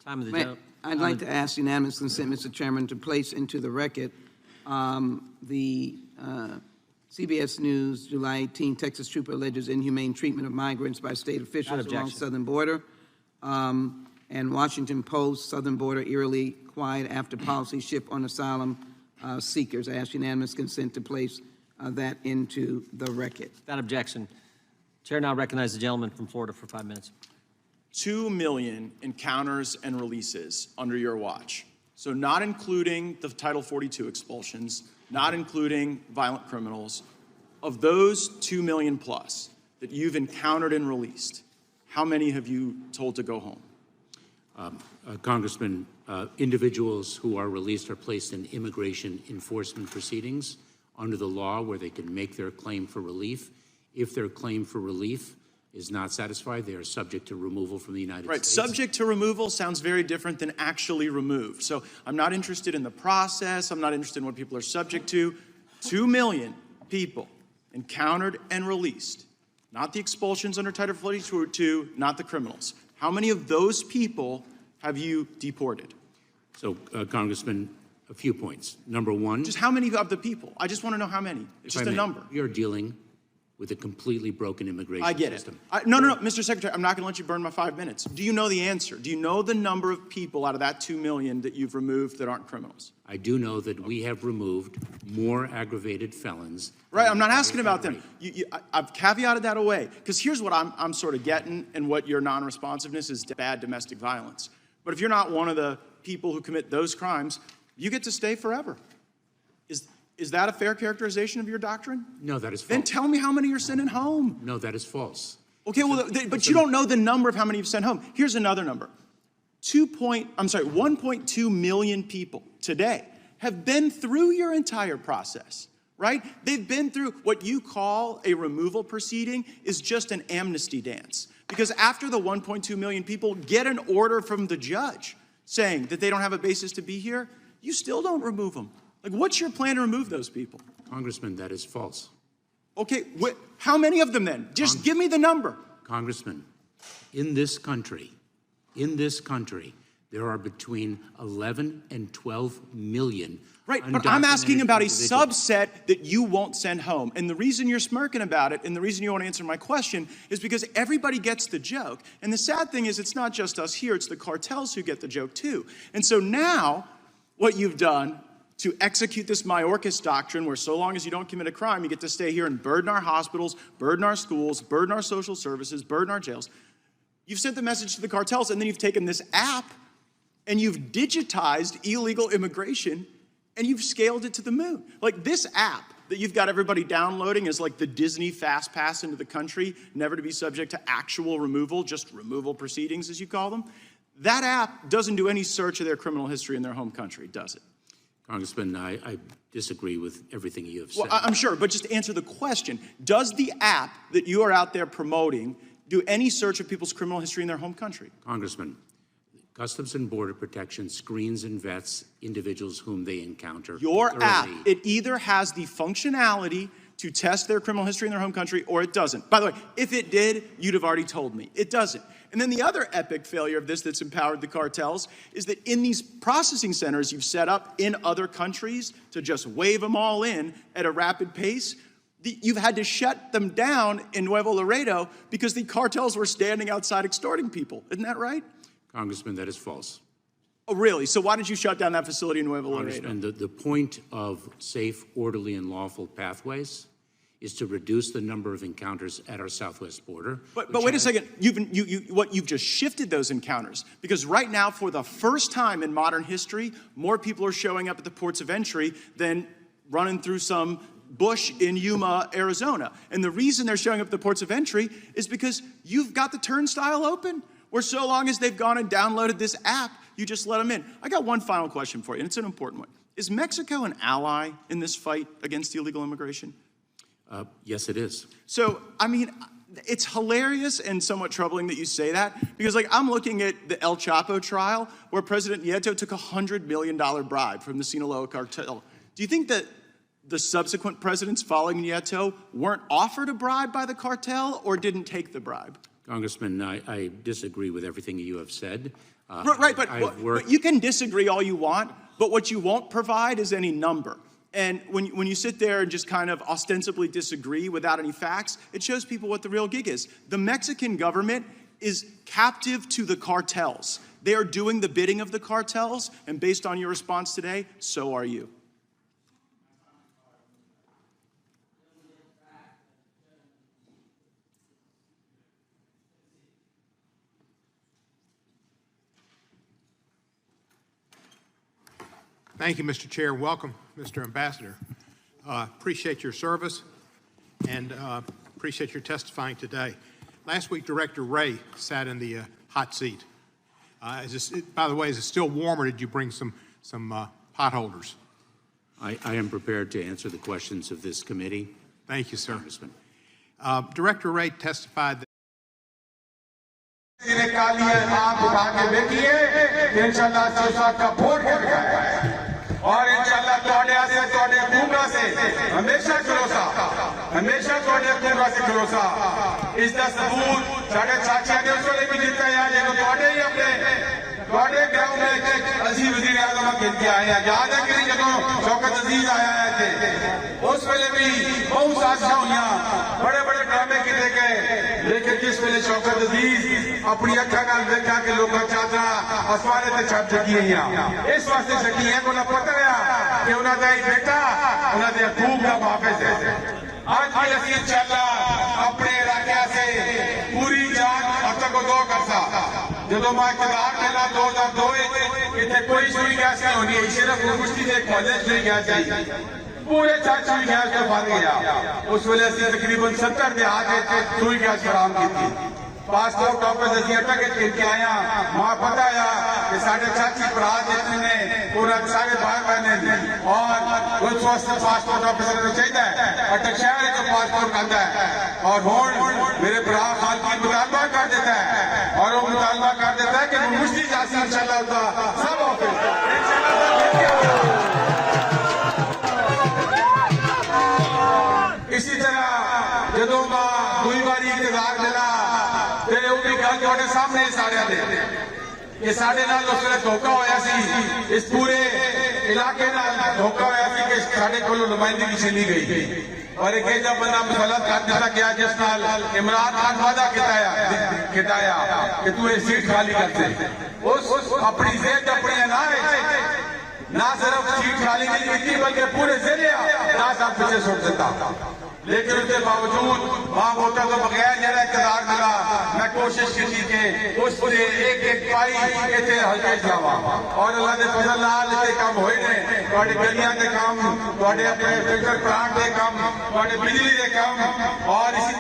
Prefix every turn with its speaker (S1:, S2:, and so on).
S1: Time of the gentleman.
S2: I'd like to ask unanimous consent, Mr. Chairman, to place into the record the CBS News, July 18, Texas trooper alleges inhumane treatment of migrants by state officials along southern border. And Washington Post, southern border eerily quiet after policy shift on asylum seekers. I ask unanimous consent to place that into the record.
S1: Without objection. Chair now recognizes the gentleman from Florida for 5 minutes.
S3: 2 million encounters and releases under your watch. So not including the Title 42 expulsions, not including violent criminals. Of those 2 million plus that you've encountered and released, how many have you told to go home?
S4: Congressman, individuals who are released are placed in immigration enforcement proceedings under the law where they can make their claim for relief. If their claim for relief is not satisfied, they are subject to removal from the United States.
S3: Subject to removal sounds very different than actually removed. So I'm not interested in the process. I'm not interested in what people are subject to. 2 million people encountered and released. Not the expulsions under Title 42, not the criminals. How many of those people have you deported?
S4: So, Congressman, a few points. Number one.
S3: Just how many of the people? I just want to know how many. It's just a number.
S4: We are dealing with a completely broken immigration system.
S3: I get it. No, Mr. Secretary, I'm not going to let you burn my 5 minutes. Do you know the answer? Do you know the number of people out of that 2 million that you've removed that aren't criminals?
S4: I do know that we have removed more aggravated felons.
S3: Right, I'm not asking about them. I've caveated that away, because here's what I'm sort of getting, and what your non-responsiveness is bad domestic violence. But if you're not one of the people who commit those crimes, you get to stay forever. Is that a fair characterization of your doctrine?
S4: No, that is false.
S3: Then tell me how many you're sending home.
S4: No, that is false.
S3: Okay, well, but you don't know the number of how many you've sent home. Here's another number. 1.2 million people today have been through your entire process, right? They've been through what you call a removal proceeding is just an amnesty dance. Because after the 1.2 million people get an order from the judge saying that they don't have a basis to be here, you still don't remove them. Like, what's your plan to remove those people?
S4: Congressman, that is false.
S3: Okay, how many of them then? Just give me the number.
S4: Congressman, in this country, there are between 11 and 12 million.
S3: Right, but I'm asking about a subset that you won't send home. And the reason you're smirking about it, and the reason you won't answer my question, is because everybody gets the joke. And the sad thing is, it's not just us here, it's the cartels who get the joke too. And so now, what you've done to execute this Mayorkas doctrine, where so long as you don't commit a crime, you get to stay here and burden our hospitals, burden our schools, burden our social services, burden our jails. You've sent the message to the cartels, and then you've taken this app and you've digitized illegal immigration and you've scaled it to the moon. Like, this app that you've got everybody downloading is like the Disney Fast Pass into the country, never to be subject to actual removal, just removal proceedings, as you call them. That app doesn't do any search of their criminal history in their home country, does it?
S4: Congressman, I disagree with everything you have said.
S3: Well, I'm sure, but just answer the question. Does the app that you are out there promoting do any search of people's criminal history in their home country?
S4: Congressman, Customs and Border Protection screens and vets individuals whom they encounter.
S3: Your
S4: thoroughly.
S3: app, it either has the functionality to test their criminal history in their home country, or it doesn't. By the way, if it did, you'd have already told me. It doesn't. And then the other epic failure of this that's empowered the cartels is that in these processing centers you've set up in other countries to just wave them all in at a rapid pace, you've had to shut them down in Nuevo Laredo because the cartels were standing outside extorting people. Isn't that right?
S4: Congressman, that is false.
S3: Oh, really? So why did you shut down that facility in Nuevo Laredo?
S4: And the point of safe, orderly, and lawful pathways is to reduce the number of encounters at our southwest border.
S3: But wait a second. You've just shifted those encounters, because right now, for the first time in modern history, more people are showing up at the ports of entry than running through some bush in Yuma, Arizona. And the reason they're showing up at the ports of entry is because you've got the turnstile open, where so long as they've gone and downloaded this app, you just let them in. I got one final question for you, and it's an important one. Is Mexico an ally in this fight against illegal immigration?
S4: Yes, it is.
S3: So, I mean, it's hilarious and somewhat troubling that you say that, because, like, I'm looking at the El Chapo trial where President Nieto took a $100 million bribe from the Sinaloa cartel. Do you think that the subsequent presidents following Nieto weren't offered a bribe by the cartel or didn't take the bribe?
S4: Congressman, I disagree with everything you have said.
S3: Right, but you can disagree all you want, but what you won't provide is any number. And when you sit there and just kind of ostensibly disagree without any facts, it shows people what the real gig is. The Mexican government is captive to the cartels. They are doing the bidding of the cartels, and based on your response today, so are you.
S5: Thank you, Mr. Chair. Welcome, Mr. Ambassador. Appreciate your service and appreciate your testifying today. Last week, Director Wray sat in the hot seat. By the way, is it still warm, or did you bring some pot holders?
S4: I am prepared to answer the questions of this committee.
S5: Thank you, sir.
S4: Congressman.
S5: Director Wray testified that
S6: اور انشاءاللہ توڑے سے توڑے حکومت سے ہمیشہ بھروسہ اس کا ثبوت ساڑھے چاچا نے اس وقت بھی دیتا ہے جو توڑے ہی اپنے توڑے گراؤنڈ میں عزیز وزیر اعظم کھیل کے آئے ہیں. یاد ہے کہ جب شوکت عزیز آیا تھے اس ویلے بھی بہت سازشاں ہوئیاں, بڑے بڑے ڈرامے کیتے گئے, لیکن جس ویلے شوکت عزیز اپنی اکھاں نال دیکھا کہ لوگاں چادراں آسمانے تے چھڈ چکی ہیں, اس واسطے چھڈی ہیں کہ انہاں پتہ ہے کہ انہاں دا بیٹا انہاں دے حقوق دا محافظ ہے. آج بھی اسی انشاءاللہ اپنے علاقے سے پوری جان اتک دو کرسا جدو میں اقتدار ملا 2002 اتنے کوئی سوئی گیس نہیں ہونی, صرف مشتی سے ایک محلے سوئی گیس آئی, پورے چاچ سوئی گیس کو بن گیا. اس ویلے سے تقریباً 70 دیہات سوئی گیس فراہم کی تھی. پاسپورٹ آفس اسی اٹک کھیل کے آیا, ماں پتہ ہے کہ ساڑھے چاچی برات جتنے نے پورا سارے باہر بہنے ہیں, اور اس وقت پاسپورٹ آفیسر نے چاہیے اٹک شہر جو پاسپورٹ کرتا ہے, اور ہون میرے برا خال کی مطالبہ کر دیتا ہے, اور وہ مطالبہ کر دیتا ہے کہ مشتی جاسی انشاءاللہ ہوتا سب آفس اسی طرح جدو ماں دوئی باری اقتدار ملا پھر وہ بھی گل تھوڑے سامنے سارے دے کہ ساڑھے نال اس ویلے دھوکا ہویا سی, اس پورے علاقے نال دھوکا ہویا سی کہ ساڑھے کولو نمائندگی چھینی گئی, اور ایک ایجا بندہ مسلط کر دیتا گیا جس نال عمران خان وعدہ کتایا کہ تو یہ سیٹ خالی کرتے. اس اپنی زید اپنی انائے نہ صرف سیٹ خالی نہیں کی بلکہ پورے ضلع نہ صاحب پیچھے سوٹ دیتا, لیکن اس کے باوجود وہاں ووٹر تو بغیر جڑا اقتدار ملا میں کوشش کی کہ اس سے ایک پائی اتنے ہلکے جاواں, اور اللہ دے فضل نال اتنے کام ہوئے نے, تواڈے گلیاں دے کام, تواڈے اپنے فلٹر پلانٹ دے کام, تواڈے بجلی دے کام, اور اسی